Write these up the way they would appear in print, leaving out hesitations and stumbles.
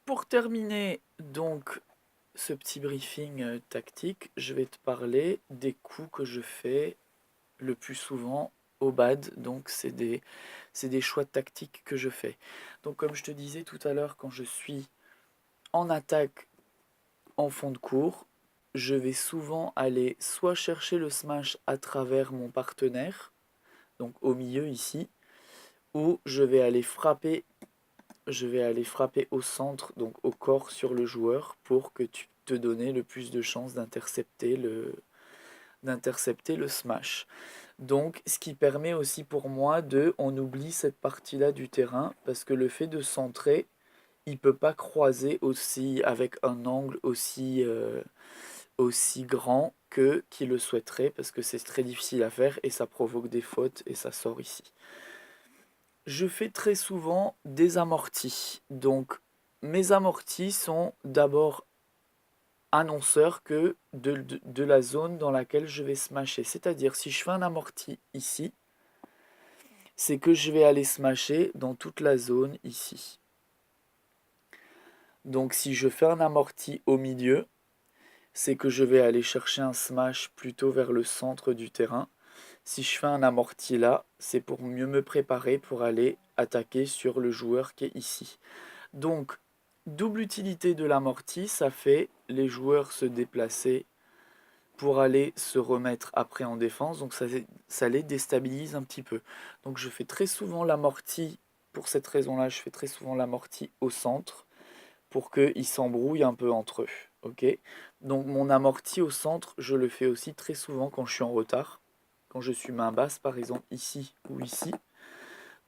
Pour terminer donc ce petit briefing tactique, je vais te parler des coups que je fais le plus souvent au bad. Donc c'est des choix tactiques que je fais. Donc comme je te disais tout à l'heure, quand je suis en attaque en fond de cours, je vais souvent aller soit chercher le smash à travers mon partenaire, donc au milieu ici, ou je vais aller frapper au centre, donc au corps sur le joueur, pour que tu te donnes le plus de chances d'intercepter le smash. Donc, ce qui permet aussi pour moi on oublie cette partie-là du terrain, parce que le fait de centrer, il peut pas croiser aussi avec un angle aussi grand que qui le souhaiterait, parce que c'est très difficile à faire et ça provoque des fautes et ça sort ici. Je fais très souvent des amortis. Donc, mes amortis sont d'abord annonceurs de la zone dans laquelle je vais smasher. C'est-à-dire, si je fais un amorti ici, c'est que je vais aller smasher dans toute la zone ici. Donc, si je fais un amorti au milieu, c'est que je vais aller chercher un smash plutôt vers le centre du terrain. Si je fais un amorti là, c'est pour mieux me préparer pour aller attaquer sur le joueur qui est ici. Donc, double utilité de l'amorti, ça fait les joueurs se déplacer pour aller se remettre après en défense. Donc, ça les déstabilise un petit peu. Donc, je fais très souvent l'amorti, pour cette raison-là, je fais très souvent l'amorti au centre pour qu'ils s'embrouillent un peu entre eux. Ok. Donc, mon amorti au centre, je le fais aussi très souvent quand je suis en retard. Quand je suis main basse, par exemple, ici ou ici.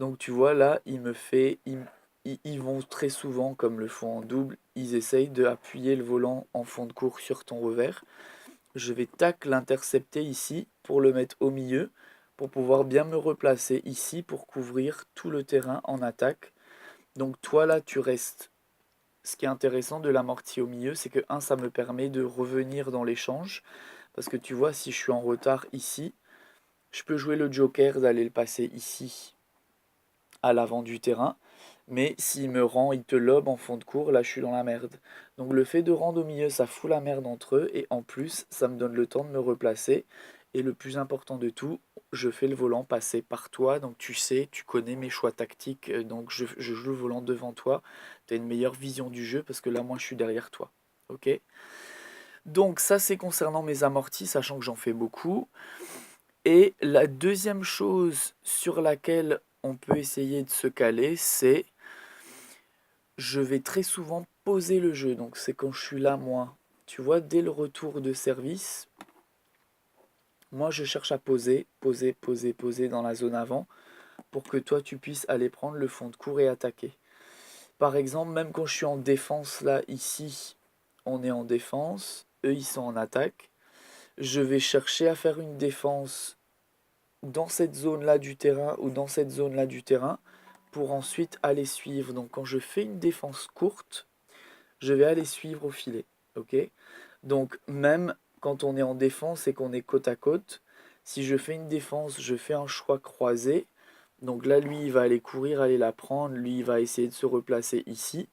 Donc tu vois là, ils vont très souvent, comme le font en double, ils essayent d'appuyer le volant en fond de cours sur ton revers. Je vais tac l'intercepter ici pour le mettre au milieu, pour pouvoir bien me replacer ici pour couvrir tout le terrain en attaque. Donc toi là, tu restes. Ce qui est intéressant de l'amorti au milieu, c'est que ça me permet de revenir dans l'échange. Parce que tu vois, si je suis en retard ici, je peux jouer le joker d'aller le passer ici à l'avant du terrain. Mais s'il me rend, il te lobe en fond de cours, là je suis dans la merde. Donc le fait de rendre au milieu, ça fout la merde entre eux. Et en plus, ça me donne le temps de me replacer. Et le plus important de tout, je fais le volant passer par toi. Donc tu sais, tu connais mes choix tactiques. Donc je joue le volant devant toi. Tu as une meilleure vision du jeu parce que là, moi, je suis derrière toi. Ok. Donc ça, c'est concernant mes amortis, sachant que j'en fais beaucoup. Et la deuxième chose sur laquelle on peut essayer de se caler, c'est je vais très souvent poser le jeu. Donc c'est quand je suis là, moi. Tu vois, dès le retour de service, moi je cherche à poser, poser, poser, poser dans la zone avant pour que toi tu puisses aller prendre le fond de cours et attaquer. Par exemple, même quand je suis en défense là, ici, on est en défense, eux ils sont en attaque. Je vais chercher à faire une défense dans cette zone-là du terrain ou dans cette zone-là du terrain pour ensuite aller suivre. Donc quand je fais une défense courte, je vais aller suivre au filet. Ok. Donc même quand on est en défense et qu'on est côte à côte, si je fais une défense, je fais un choix croisé. Donc là, lui, il va aller courir, aller la prendre. Lui, il va essayer de se replacer ici.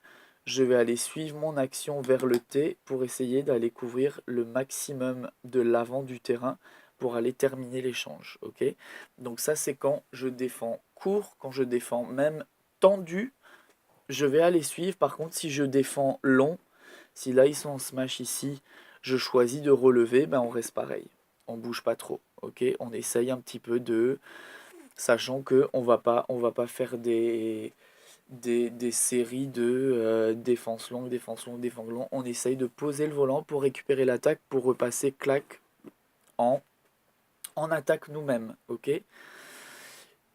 Je vais aller suivre mon action vers le T pour essayer d'aller couvrir le maximum de l'avant du terrain pour aller terminer l'échange. Ok. Donc ça, c'est quand je défends court, quand je défends même tendu, je vais aller suivre. Par contre, si je défends long, si là ils sont en smash ici, je choisis de relever, ben on reste pareil. On bouge pas trop. Ok, on essaye un petit peu de. Sachant que on va pas faire des séries de défense longue, défense longue, défense longue. On essaye de poser le volant pour récupérer l'attaque, pour repasser clac en, en attaque nous-mêmes. Ok.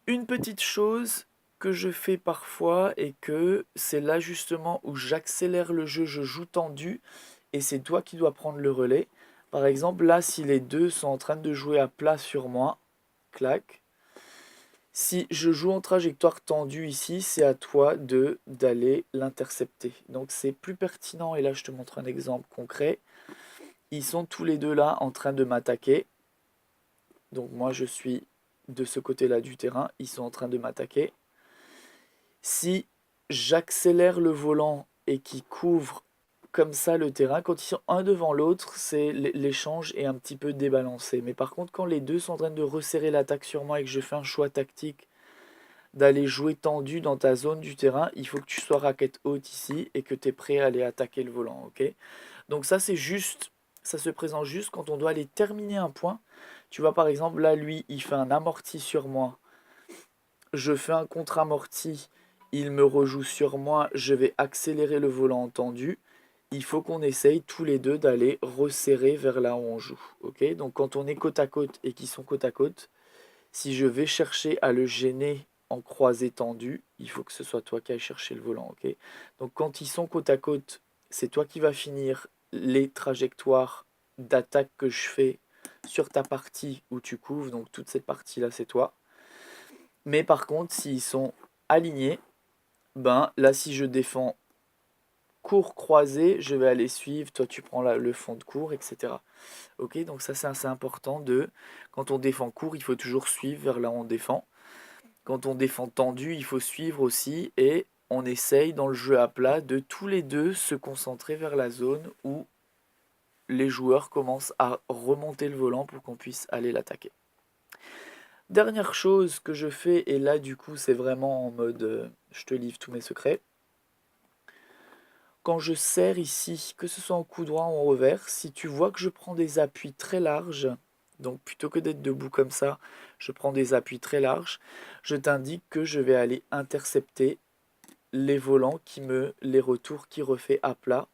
Une petite chose que je fais parfois et que c'est là justement où j'accélère le jeu, je joue tendu et c'est toi qui dois prendre le relais. Par exemple, là, si les deux sont en train de jouer à plat sur moi, clac. Si je joue en trajectoire tendue ici, c'est à toi de d'aller l'intercepter. Donc c'est plus pertinent et là je te montre un exemple concret. Ils sont tous les deux là en train de m'attaquer. Donc moi je suis de ce côté-là du terrain, ils sont en train de m'attaquer. Si j'accélère le volant et qui couvrent comme ça le terrain, quand ils sont un devant l'autre, c'est l'échange est un petit peu débalancé. Mais par contre, quand les deux sont en train de resserrer l'attaque sur moi et que je fais un choix tactique d'aller jouer tendu dans ta zone du terrain, il faut que tu sois raquette haute ici et que tu es prêt à aller attaquer le volant, ok? Donc ça c'est juste, ça se présente juste quand on doit aller terminer un point. Tu vois par exemple là lui il fait un amorti sur moi, je fais un contre-amorti, il me rejoue sur moi, je vais accélérer le volant tendu. Il faut qu'on essaye tous les deux d'aller resserrer vers là où on joue, ok? Donc quand on est côte à côte et qu'ils sont côte à côte, si je vais chercher à le gêner en croisée tendue, il faut que ce soit toi qui aille chercher le volant, ok? Donc quand ils sont côte à côte, c'est toi qui vas finir les trajectoires d'attaque que je fais sur ta partie où tu couvres, donc toute cette partie-là, c'est toi. Mais par contre, s'ils sont alignés, ben là, si je défends court croisé, je vais aller suivre, toi tu prends le fond de court, etc. Ok, donc ça c'est assez important de, quand on défend court, il faut toujours suivre vers là où on défend. Quand on défend tendu, il faut suivre aussi et on essaye dans le jeu à plat de tous les deux se concentrer vers la zone où les joueurs commencent à remonter le volant pour qu'on puisse aller l'attaquer. Dernière chose que je fais, et là du coup c'est vraiment en mode je te livre tous mes secrets. Quand je serre ici, que ce soit en coup droit ou en revers, si tu vois que je prends des appuis très larges, donc plutôt que d'être debout comme ça, je prends des appuis très larges, je t'indique que je vais aller intercepter les volants les retours qui refait à plat,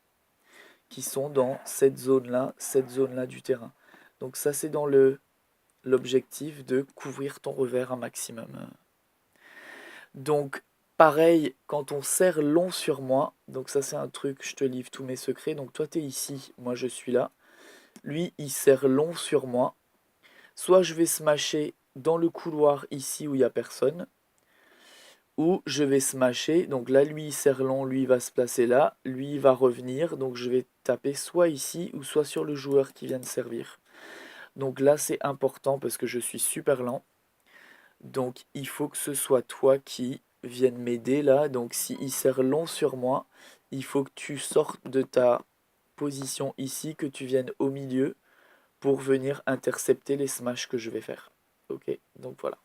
qui sont dans cette zone-là du terrain. Donc ça c'est dans l'objectif de couvrir ton revers un maximum. Donc pareil, quand on serre long sur moi, donc ça c'est un truc, je te livre tous mes secrets, donc toi tu es ici, moi je suis là, lui il serre long sur moi, soit je vais smasher dans le couloir ici où il n'y a personne, ou je vais smasher, donc là lui il serre long, lui il va se placer là, lui il va revenir, donc je vais taper soit ici ou soit sur le joueur qui vient de servir. Donc là c'est important parce que je suis super lent. Donc il faut que ce soit toi qui vienne m'aider là. Donc s'il serre long sur moi, il faut que tu sortes de ta position ici, que tu viennes au milieu pour venir intercepter les smashs que je vais faire. Ok, donc voilà.